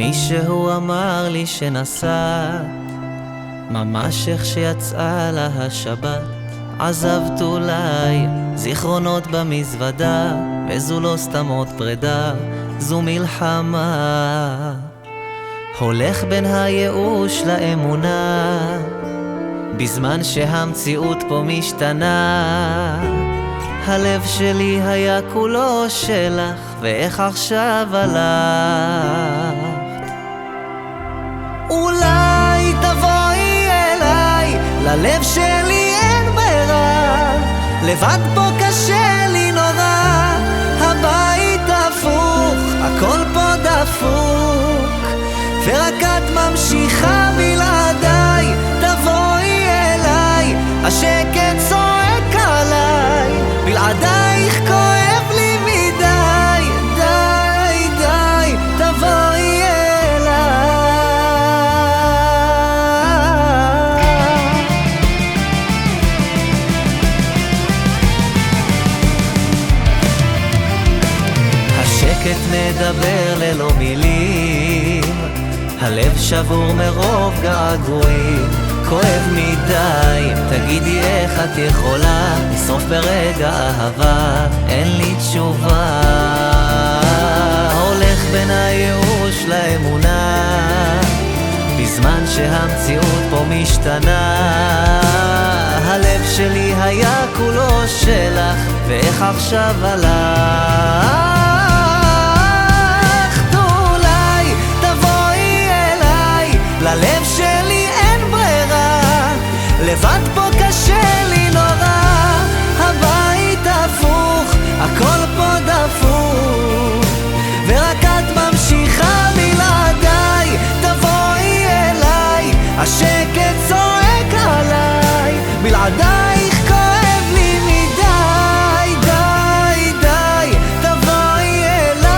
מישהו אמר לי שנסעת, ממש איך שיצאה לה השבת. עזבת אולי זיכרונות במזוודה, וזו לא סתם עוד פרידה, זו מלחמה. הולך בין הייאוש לאמונה, בזמן שהמציאות פה משתנה. הלב שלי היה כולו שלך, ואיך עכשיו הלכת? אולי תבואי אליי, ללב שלי אין ברירה, לבד פה קשה לי נורא, הבית הפוך, הכל פה דפוק, ורק את ממשיכה בלעדיי. תבואי אליי, השקט צועק עליי, בלעדייך כואב לי מדי, די די, תבואי אליי. השקט מדבר ללא מילים, הלב שבור מרוב געגועים, כואב מדי, תגידי איך את יכולה לשרוף ברגע אהבה, אין לי תשובה. הולך בין הייאוש לאמונה, בזמן שהמציאות פה משתנה. הלב שלי היה כולו שלך, ואיך עכשיו הלך? ללב שלי אין ברירה, לבד פה קשה לי נורא, הבית הפוך, הכל פה דפוק, ורק את ממשיכה בלעדיי. תבואי אליי, השקט צועק עליי, בלעדייך כואב לי מדי, די די, תבואי אליי.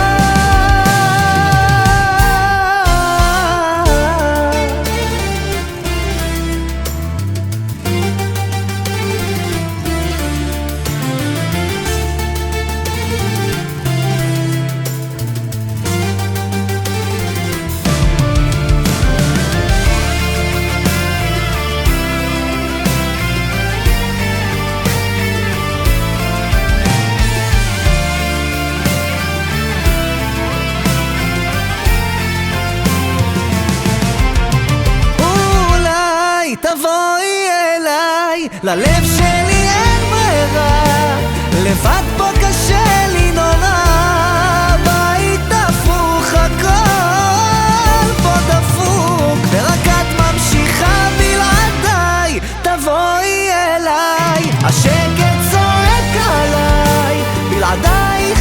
תבואי אליי, ללב שלי אין ברירה, לבד פה קשה לי נורא, בית דפוק, הכל פה דפוק, ורק את ממשיכה בלעדיי. תבואי אליי, השקט צועק עליי, בלעדייך